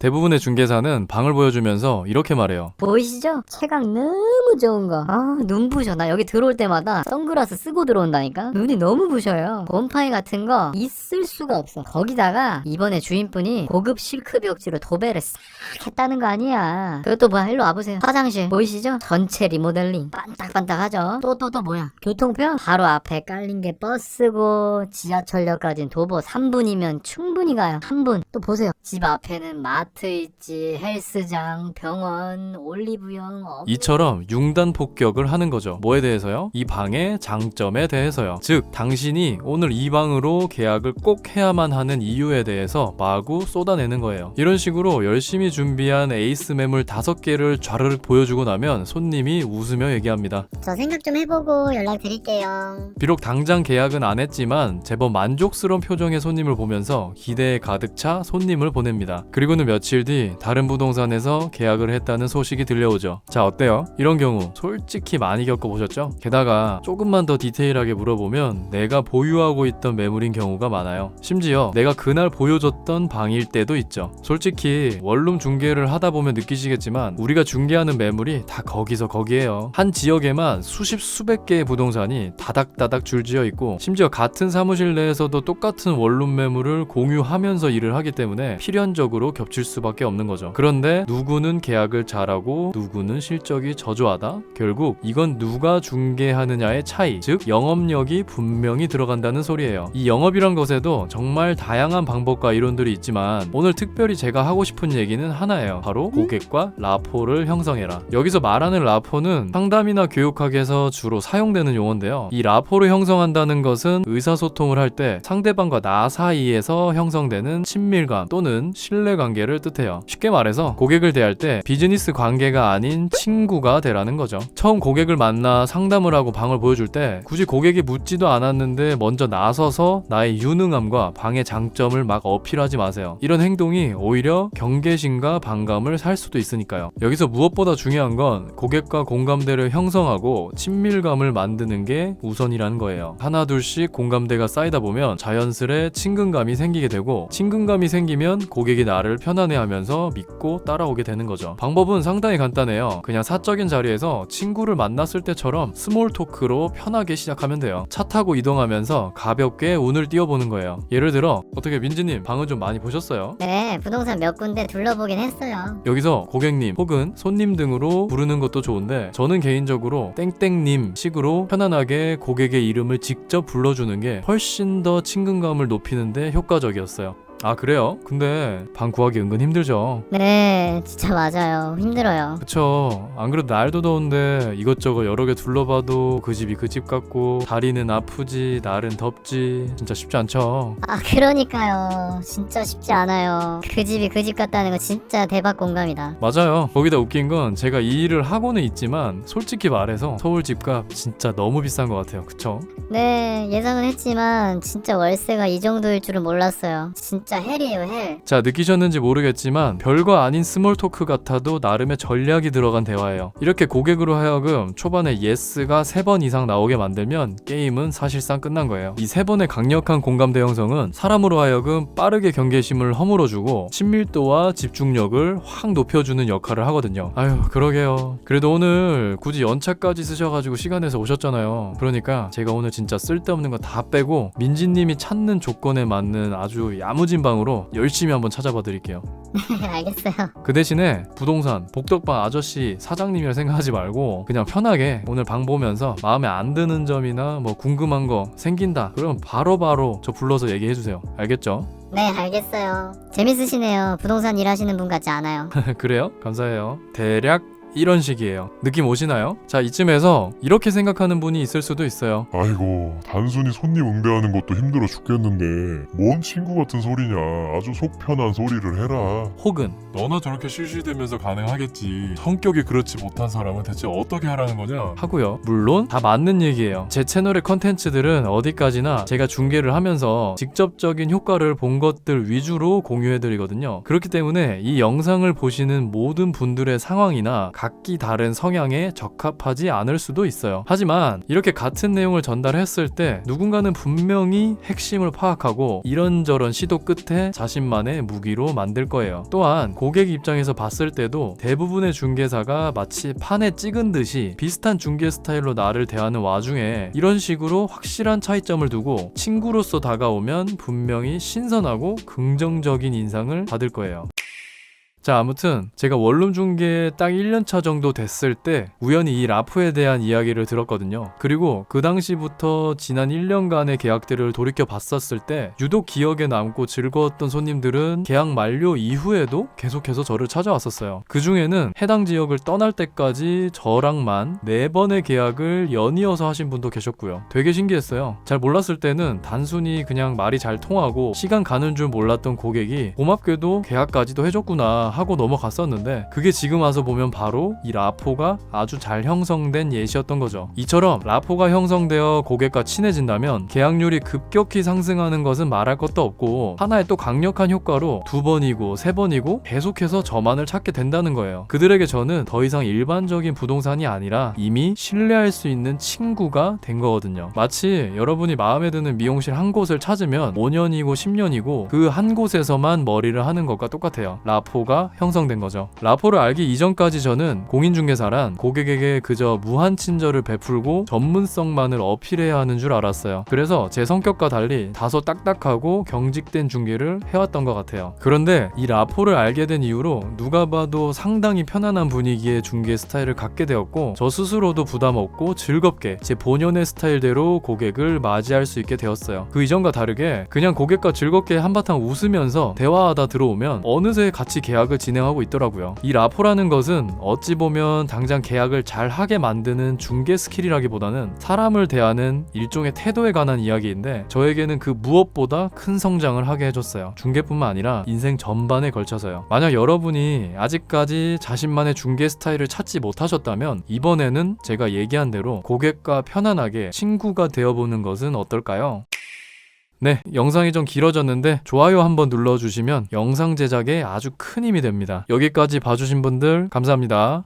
대부분의 중개사는 방을 보여주면서 이렇게 말해요. 보이시죠? 채광 너무 좋은 거. 눈 부셔. 나 여기 들어올 때마다 선글라스 쓰고 들어온다니까? 눈이 너무 부셔요. 곰팡이 같은 거 있을 수가 없어. 거기다가 이번에 주인분이 고급 실크 벽지로 도배를 싹 했다는 거 아니야. 그것도 뭐야, 일로 와보세요. 화장실 보이시죠? 전체 리모델링 반짝반짝하죠? 또 뭐야? 교통편? 바로 앞에 깔린 게 버스고 지하철역까진 도보 3분이면 충분히 가요. 3분. 또 보세요. 집 앞에는 마트 있지, 헬스장, 병원, 올리브영. 이처럼 융단 폭격을 하는 거죠. 뭐에 대해서요? 이 방의 장점에 대해서요. 즉 당신이 오늘 이 방으로 계약을 꼭 해야만 하는 이유에 대해서 마구 쏟아내는 거예요. 이런 식으로 열심히 준비한 에이스 매물 5개를 좌르륵 보여주고 나면 손님이 웃으며 얘기합니다. 저 생각 좀 해보고 연락드릴게요. 비록 당장 계약은 안 했지만 제법 만족스러운 표정의 손님을 보면서 기대에 가득 차 손님을 보냅니다. 그리고는 며칠 뒤 다른 부동산에서 계약을 했다는 소식이 들려오죠. 자, 어때요? 이런 경우 솔직히 많이 겪어보셨죠? 게다가 조금만 더 디테일하게 물어보면 내가 보유하고 있던 매물인 경우가 많아요. 심지어 내가 그날 보여줬던 방일 때도 있죠. 솔직히 원룸 중개를 하다 보면 느끼시겠지만 우리가 중개하는 매물이 다 거기서 거기에요. 한 지역에만 수백 개의 부동산이 다닥다닥 줄지어 있고 심지어 같은 사무실 내에서도 똑같은 원룸 매물을 공유하면서 일을 하기 때문에 필연적으로 겹칠 수밖에 없는 거죠. 그런데 누구는 계약을 잘하고 누구는 실적이 저조하다? 결국 이건 누가 중개하느냐의 차이, 즉 영업력이 분명히 들어간다는 소리예요. 이 영업이란 것에도 정말 다양한 방법과 이론들이 있지만 오늘 특별히 제가 하고 싶은 얘기는 하나예요. 바로 고객과 라포를 형성해라. 여기서 말하는 라포는 상담이나 교육학에서 주로 사용되는 용어인데요. 이 라포를 형성한다는 것은 의사소통을 할 때 상대방과 나 사이에서 형성되는 친밀감 또는 신뢰관계를 뜻해요. 쉽게 말해서 고객을 대할 때 비즈니스 관계가 아닌 친구가 되라는 거죠. 처음 고객을 만나 상담을 하고 방을 보여줄 때 굳이 고객이 묻지도 않았는데 먼저 나서서 나의 유능함과 방의 장점을 막 어필하지 마세요. 이런 행동이 오히려 경계심과 반감을 살 수도 있으니까요. 여기서 무엇보다 중요한 건 고객과 공감대를 형성하고 친밀감을 만드는 게 우선이라는 거예요. 하나 둘씩 공감대가 쌓이다 보면 자연스레 친근감이 생기게 되고 친근감이 생기면 고객이 나를 편안해하면서 믿고 따라오게 되는 거죠. 방법은 상당히 간단해요. 그냥 사적인 자리에서 친구를 만났을 때처럼 스몰 토크로 편하게 시작하면 돼요. 차 타고 이동하면서 가볍게 운을 띄워보는 거예요. 예를 들어 어떻게 민지님 방은 좀 많이 보셨어요? 네, 부동산 몇 군데 둘러보긴 했어요. 여기서 고객님 혹은 손님 등으로 부르는 것도 좋은데 저는 개인적으로 땡땡님 식으로 편안하게 고객의 이름을 직접 불러주는 게 훨씬 더 친근감을 높이는데 효과적이었어요. 아, 그래요? 근데 방 구하기 은근 힘들죠. 네, 진짜 맞아요. 힘들어요. 그쵸. 안 그래도 날도 더운데 이것저것 여러 개 둘러봐도 그 집이 그 집 같고 다리는 아프지 날은 덥지 진짜 쉽지 않죠. 그러니까요. 진짜 쉽지 않아요. 그 집이 그 집 같다는 거 진짜 대박 공감이다. 맞아요. 거기다 웃긴 건 제가 이 일을 하고는 있지만 솔직히 말해서 서울 집값 진짜 너무 비싼 것 같아요. 그쵸? 네, 예상은 했지만 진짜 월세가 이 정도일 줄은 몰랐어요. 진짜 헬이에요, 헬. 자, 느끼셨는지 모르겠지만 별거 아닌 스몰 토크 같아도 나름의 전략이 들어간 대화예요. 이렇게 고객으로 하여금 초반에 예스가 3번 이상 나오게 만들면 게임은 사실상 끝난 거예요. 이 3번의 강력한 공감대 형성은 사람으로 하여금 빠르게 경계심을 허물어주고 친밀도와 집중력을 확 높여주는 역할을 하거든요. 아유, 그러게요. 그래도 오늘 굳이 연차까지 쓰셔가지고 시간 내서 오셨잖아요. 그러니까 제가 오늘 진짜 쓸데없는 거 다 빼고 민지님이 찾는 조건에 맞는 아주 야무진 방으로 열심히 한번 찾아봐 드릴게요. 알겠어요. 그 대신에 부동산 복덕방 아저씨 사장님이라 생각하지 말고 그냥 편하게 오늘 방 보면서 마음에 안 드는 점이나 뭐 궁금한 거 생긴다 그러면 바로바로 저 불러서 얘기해 주세요. 알겠죠? 네, 알겠어요. 재밌으시네요. 부동산 일하시는 분 같지 않아요. 그래요? 감사해요. 대략 이런 식이에요. 느낌 오시나요? 자, 이쯤에서 이렇게 생각하는 분이 있을 수도 있어요. 아이고, 단순히 손님 응대하는 것도 힘들어 죽겠는데 뭔 친구 같은 소리냐. 아주 속 편한 소리를 해라. 혹은 너나 저렇게 실실대면서 가능하겠지. 성격이 그렇지 못한 사람은 대체 어떻게 하라는 거냐? 하고요. 물론 다 맞는 얘기예요. 제 채널의 컨텐츠들은 어디까지나 제가 중계를 하면서 직접적인 효과를 본 것들 위주로 공유해드리거든요. 그렇기 때문에 이 영상을 보시는 모든 분들의 상황이나 각기 다른 성향에 적합하지 않을 수도 있어요. 하지만 이렇게 같은 내용을 전달했을 때 누군가는 분명히 핵심을 파악하고 이런저런 시도 끝에 자신만의 무기로 만들 거예요. 또한 고객 입장에서 봤을 때도 대부분의 중개사가 마치 판에 찍은 듯이 비슷한 중개 스타일로 나를 대하는 와중에 이런 식으로 확실한 차이점을 두고 친구로서 다가오면 분명히 신선하고 긍정적인 인상을 받을 거예요. 자, 아무튼 제가 원룸 중개에 딱 1년차 정도 됐을 때 우연히 이 라포에 대한 이야기를 들었거든요. 그리고 그 당시부터 지난 1년간의 계약들을 돌이켜 봤었을 때 유독 기억에 남고 즐거웠던 손님들은 계약 만료 이후에도 계속해서 저를 찾아왔었어요. 그 중에는 해당 지역을 떠날 때까지 저랑만 4번의 계약을 연이어서 하신 분도 계셨고요. 되게 신기했어요. 잘 몰랐을 때는 단순히 그냥 말이 잘 통하고 시간 가는 줄 몰랐던 고객이 고맙게도 계약까지도 해줬구나 하고 넘어갔었는데, 그게 지금 와서 보면 바로 이 라포가 아주 잘 형성된 예시였던 거죠. 이처럼 라포가 형성되어 고객과 친해진다면 계약률이 급격히 상승하는 것은 말할 것도 없고, 하나의 또 강력한 효과로 2번이고 3번이고 계속해서 저만을 찾게 된다는 거예요. 그들에게 저는 더 이상 일반적인 부동산이 아니라 이미 신뢰할 수 있는 친구가 된 거거든요. 마치 여러분이 마음에 드는 미용실 한 곳을 찾으면 5년이고 10년이고 그 한 곳에서만 머리를 하는 것과 똑같아요. 라포가 형성된 거죠. 라포를 알기 이전까지 저는 공인중개사란 고객에게 그저 무한 친절을 베풀고 전문성만을 어필해야 하는 줄 알았어요. 그래서 제 성격과 달리 다소 딱딱하고 경직된 중개를 해왔던 것 같아요. 그런데 이 라포를 알게 된 이후로 누가 봐도 상당히 편안한 분위기의 중개 스타일을 갖게 되었고, 저 스스로도 부담 없고 즐겁게 제 본연의 스타일대로 고객을 맞이할 수 있게 되었어요. 그 이전과 다르게 그냥 고객과 즐겁게 한바탕 웃으면서 대화하다 들어오면 어느새 같이 계약을 진행하고 있더라고요. 이 라포라는 것은 어찌 보면 당장 계약을 잘 하게 만드는 중개 스킬이라기보다는 사람을 대하는 일종의 태도에 관한 이야기인데, 저에게는 그 무엇보다 큰 성장을 하게 해줬어요. 중개뿐만 아니라 인생 전반에 걸쳐서요. 만약 여러분이 아직까지 자신만의 중개 스타일을 찾지 못하셨다면 이번에는 제가 얘기한 대로 고객과 편안하게 친구가 되어보는 것은 어떨까요? 네, 영상이 좀 길어졌는데 좋아요 한번 눌러주시면 영상 제작에 아주 큰 힘이 됩니다. 여기까지 봐주신 분들 감사합니다.